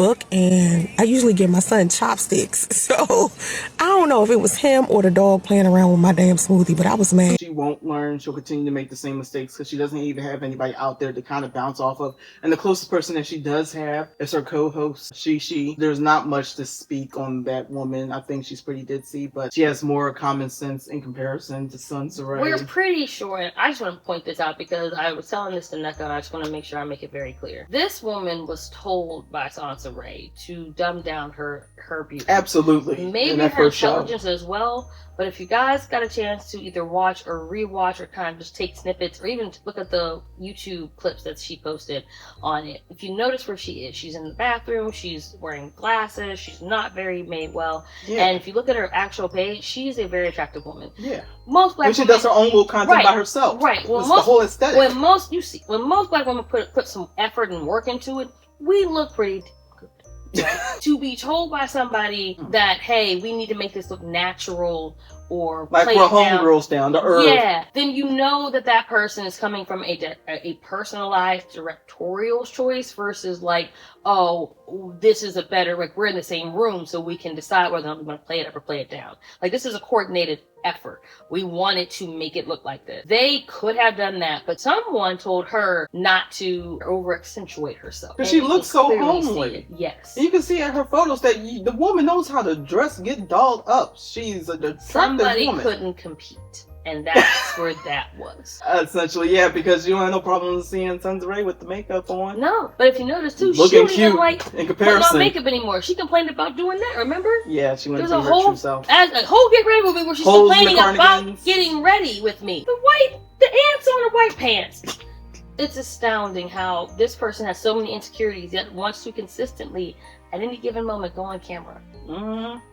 book, and I usually give my son chopsticks. So I don't know if it was him or the dog playing around with my damn smoothie, but I was mad. She won't learn. She'll continue to make the same mistakes because she doesn't even have anybody out there to kind of bounce off of. And the closest person that she does have is her co-host, She. There's not much to speak on that woman. I think she's pretty ditzy, but she has more common sense in comparison to Soncerae. We're pretty sure, and I just want to point this out because I was telling this to Neka, and I just want to make sure I make it very clear. This woman was told by Soncerae to dumb down her beauty. Absolutely. Maybe her intelligence as well, but if you guys got a chance to either watch or rewatch or kind of just take snippets or even look at the YouTube clips that she posted on it, if you notice where she is, she's in the bathroom, she's wearing glasses, she's not very made well, and if you look at her actual page, she's a very attractive woman. Yeah. Most black women, she women, does her own little content by herself. Right. Well, it's the whole aesthetic. When most black women put some effort and work into it, we look pretty good. To be told by somebody that, hey, we need to make this look natural or like play we're it down, homegirls down to earth. yeah, then you know that person is coming from a personalized directorial choice versus like, oh, this is a better, like we're in the same room so we can decide whether I'm going to play it up or play it down. Like this is a coordinated effort. We wanted to make it look like this. They could have done that, but someone told her not to over accentuate herself. Because she looks so homely. Yes. And you can see in her photos that the woman knows how to dress, get dolled up. She's a attractive woman. Couldn't compete, and that's where that was. Essentially, yeah, because you don't have no problem seeing Soncerae with the makeup on. No, but if you notice too, looking she don't cute even like in comparison. putting on makeup anymore. She complained about doing that. Remember? Yeah, she went There's to a her whole true self. a whole get ready movie where she's Holes in the complaining about cardigans. getting ready with me. The ants on the white pants. It's astounding how this person has so many insecurities yet wants to consistently at any given moment go on camera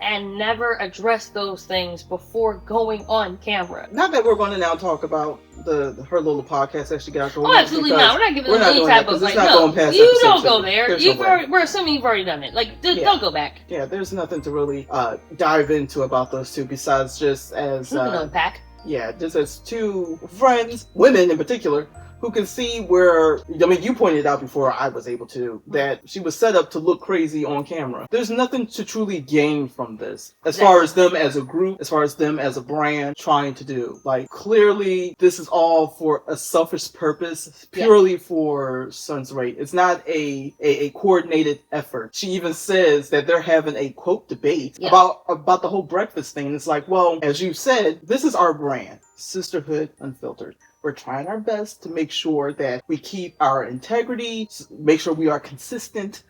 and never address those things before going on camera. Not that we're going to now talk about her little podcast that she got going. Oh, absolutely not. We're not giving them any type of like, no, past you don't go there. We're assuming you've already done it. Like, don't go back. Yeah, there's nothing to really dive into about those two besides just as unpack. Yeah, just as two friends, women in particular, who can see where, I mean, you pointed out before I was able to, that she was set up to look crazy on camera. There's nothing to truly gain from this, as far as them as a group, as far as them as a brand trying to do. Like, clearly, this is all for a selfish purpose, purely for Soncerae. It's not a coordinated effort. She even says that they're having a, quote, debate about the whole breakfast thing. It's like, well, as you said, this is our brand. Sisterhood Unfiltered. We're trying our best to make sure that we keep our integrity, make sure we are consistent.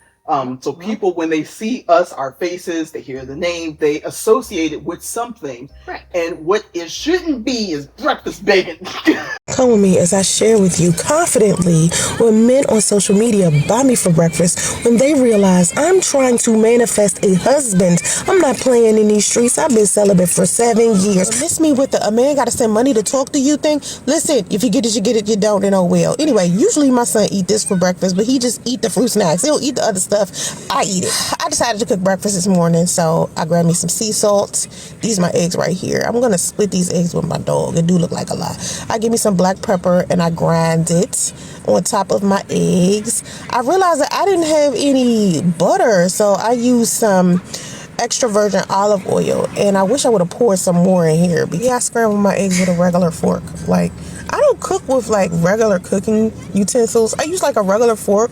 So people, when they see us, our faces, they hear the name, they associate it with something. Right. And what it shouldn't be is breakfast bacon. Come with me as I share with you confidently when men on social media buy me for breakfast when they realize I'm trying to manifest a husband. I'm not playing in these streets. I've been celibate for 7 years. Miss me with the a man gotta send money to talk to you thing. Listen, if you get it, you get it. You don't, then oh well. Anyway, usually my son eat this for breakfast, but he just eat the fruit snacks. He don't eat the other stuff. I eat it. I decided to cook breakfast this morning, so I grabbed me some sea salt. These are my eggs right here. I'm gonna split these eggs with my dog. It do look like a lot. I give me some black pepper and I grind it on top of my eggs. I realized that I didn't have any butter, so I used some extra virgin olive oil, and I wish I would have poured some more in here. But yeah, I scrambled my eggs with a regular fork. Like, I don't cook with like regular cooking utensils. I use like a regular fork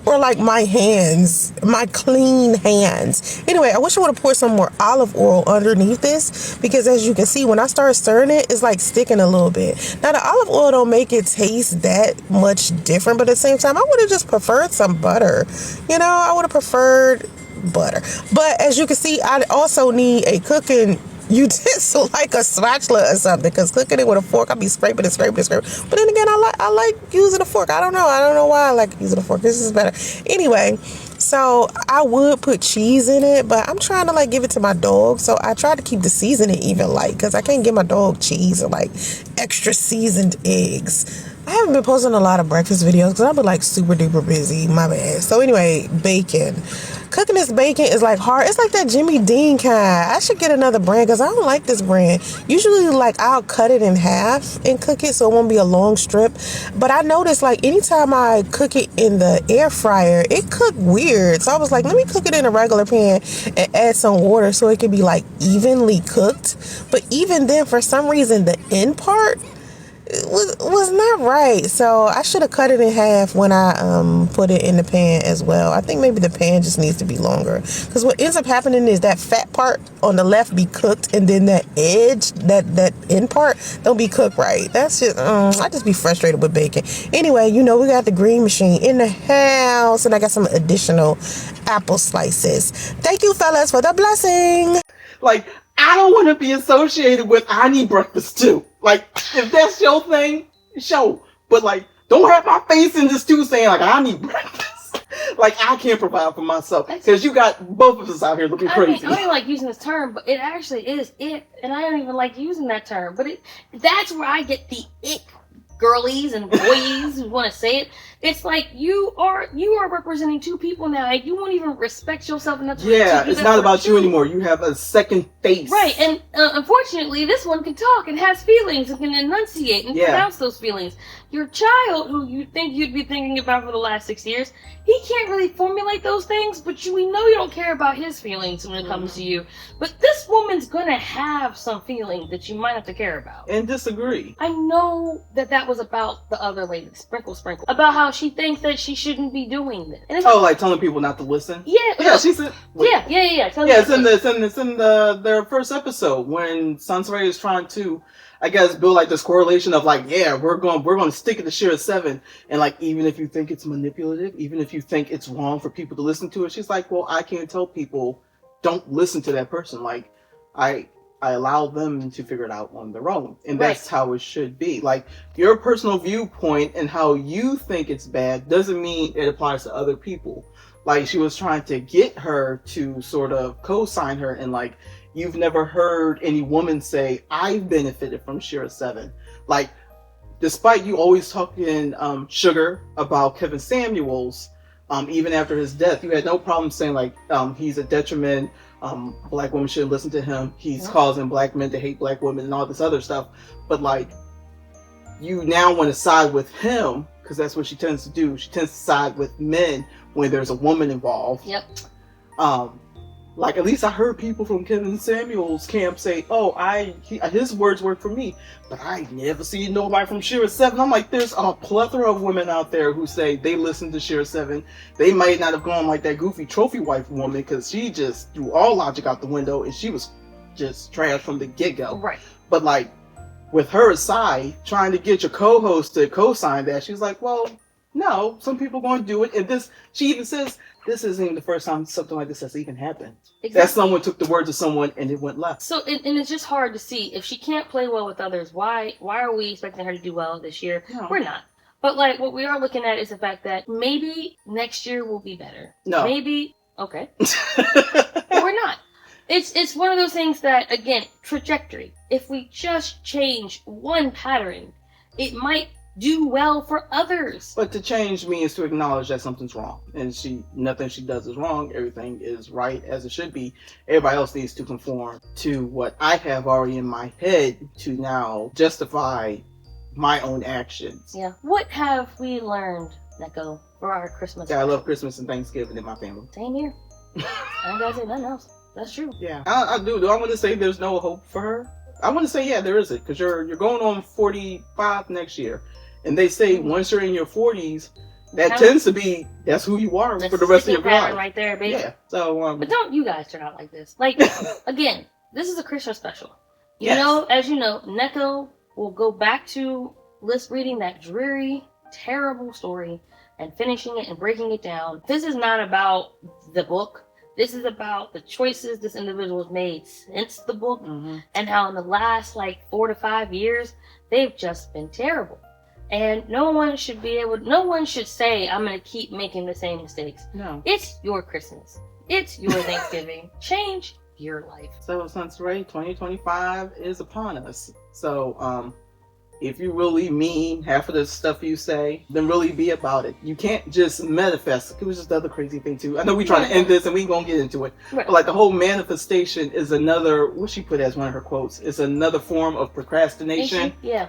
or like my hands, my clean hands. Anyway, I wish I would have poured some more olive oil underneath this, because as you can see, when I start stirring it, it's like sticking a little bit. Now the olive oil don't make it taste that much different, but at the same time, I would have just preferred some butter. You know, I would have preferred butter. But as you can see, I also need a cooking utensil like a spatula or something, because cooking it with a fork, I'll be scraping. But then again, I like using a fork. I don't know why I like using a fork. This is better. Anyway, so I would put cheese in it, but I'm trying to like give it to my dog, so I tried to keep the seasoning even light, because I can't give my dog cheese or like extra seasoned eggs. I haven't been posting a lot of breakfast videos because I've been like super duper busy. My bad. So anyway, bacon. cooking this bacon is like hard. It's like that Jimmy Dean kind. I should get another brand because I don't like this brand. Usually, like, I'll cut it in half and cook it so it won't be a long strip. But I noticed, like, anytime I cook it in the air fryer, it cooked weird. So I was like, let me cook it in a regular pan and add some water so it can be like evenly cooked. But even then, for some reason, the end part was not right. So I should have cut it in half when I put it in the pan as well. I think maybe the pan just needs to be longer, because what ends up happening is that fat part on the left be cooked, and then that edge, that end part, don't be cooked right. That's just I just be frustrated with bacon. Anyway, we got the green machine in the house, and I got some additional apple slices. Thank you, fellas, for the blessing. Like, I don't want to be associated with I need breakfast too. Like, if that's your thing, show. But, like, don't have my face in this too saying, like, I need breakfast. Like, I can't provide for myself. Because you got both of us out here looking crazy. I don't like using this term, but it actually is it. And I don't even like using that term. But that's where I get the ick girlies and boys who want to say it. It's like you are representing two people now, and you won't even respect yourself enough to do it's not about you anymore. You have a second face. Right, and unfortunately, this one can talk and has feelings and can enunciate and pronounce those feelings. Your child, who you think you'd be thinking about for the last 6 years, he can't really formulate those things, but we know you don't care about his feelings when it comes to you. But this woman's gonna have some feelings that you might have to care about. And disagree. I know that was about the other lady, Sprinkle, about how she thinks that she shouldn't be doing this. And like telling people not to listen? Yeah, she said. Yeah. It's in their first episode when Soncerae is trying to, I guess, build like this correlation of like, we're going to stick it to Shira 7, and like, even if you think it's manipulative, even if you think it's wrong for people to listen to it, she's like, well, I can't tell people don't listen to that person. Like, I allow them to figure it out on their own, and that's how it should be. Like, your personal viewpoint and how you think it's bad doesn't mean it applies to other people. Like, she was trying to get her to sort of co-sign her, and like, you've never heard any woman say, I've benefited from Shira 7. Like, despite you always talking sugar about Kevin Samuels, even after his death, you had no problem saying like, he's a detriment, black women shouldn't listen to him, he's causing black men to hate black women and all this other stuff. But like, you now want to side with him, because that's what she tends to do. She tends to side with men when there's a woman involved. Yep. Like, at least I heard people from Kevin Samuels' camp say, his words work for me, but I never see nobody from Shira 7. I'm like, there's a plethora of women out there who say they listen to Shira 7. They might not have gone like that goofy trophy wife woman, because she just threw all logic out the window, and she was just trash from the get-go. Right. But like, with her aside, trying to get your co-host to co-sign that, she's like, well, no, some people are going to do it. And she even says, this isn't even the first time something like this has even happened. Exactly. That someone took the words of someone and it went left. So, and it's just hard to see. If she can't play well with others, why are we expecting her to do well this year? No. We're not. But like, what we are looking at is the fact that maybe next year will be better. No. Maybe, okay. But we're not. It's one of those things that, again, trajectory. If we just change one pattern, it might do well for others. But to change means to acknowledge that something's wrong, and nothing she does is wrong. Everything is right as it should be. Everybody else needs to conform to what I have already in my head to now justify my own actions. Yeah. What have we learned, Neko, for our Christmas? Yeah, I love Christmas and Thanksgiving in my family. Same here. I ain't gotta say nothing else. That's true. Yeah, I do. Do I want to say there's no hope for her? I want to say, yeah, there is it, because you're going on 45 next year. And they say once you're in your 40s, that tends to be, that's who you are for the rest of your life. Right there, baby. Yeah. So, but don't you guys turn out like this. Like, again, this is a Christmas special. You know, as you know, Neko will go back to reading that dreary, terrible story and finishing it and breaking it down. This is not about the book. This is about the choices this individual has made since the book, and how in the last 4 to 5 years, they've just been terrible. And no one should say, I'm going to keep making the same mistakes. No. It's your Christmas. It's your Thanksgiving. Change your life. So, Soncerae, 2025 is upon us. So, if you really mean half of the stuff you say, then really be about it. You can't just manifest. It was just the other crazy thing too. I know we trying to end this and we gonna get into it. Right. But like the whole manifestation is another, what she put as one of her quotes, is another form of procrastination. Yeah.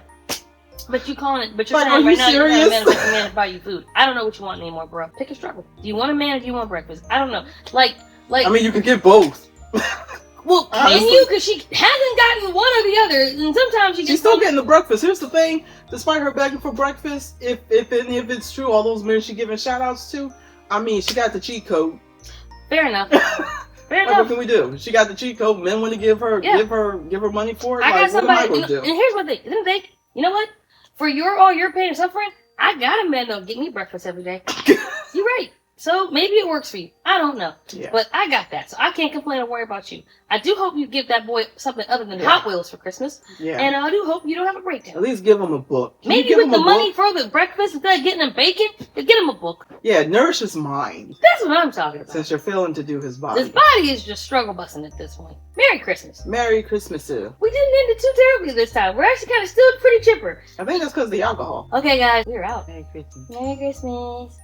But you calling it, but you're Like, saying are right you now you're serious? going to manifest a man to buy you food. I don't know what you want anymore, bro. Pick a struggle. Do you want a man or do you want breakfast? I don't know. Like. I mean, you can get both. Well, can Honestly. you? Because she hasn't gotten one or the other, and sometimes she She's just still getting the breakfast. Here's the thing: despite her begging for breakfast, if it's true, all those men she giving shout outs to, I mean, she got the cheat code. Fair enough. Fair Like, what enough. can we do? She got the cheat code. Men want to give her money for it. I got Like, what am I somebody, gonna do? and here's what they didn't think. You know what? For all your pain and suffering, I got a man that'll get me breakfast every day. You're right. So maybe it works for you. I don't know. Yeah. But I got that. So I can't complain or worry about you. I do hope you give that boy something other than Hot Wheels for Christmas. Yeah. And I do hope you don't have a breakdown. At least give him a book. Can you Maybe give with him the a money book? for the breakfast, instead of getting him bacon, just get him a book. Yeah, nourish his mind. That's what I'm talking about. Since you're failing to do his body. His body is just struggle busting at this point. Merry Christmas. Merry Christmas too. We didn't end it too terribly this time. We're actually kind of still pretty chipper. I think that's because of the alcohol. Okay, guys, we're out. Merry Christmas. Merry Christmas.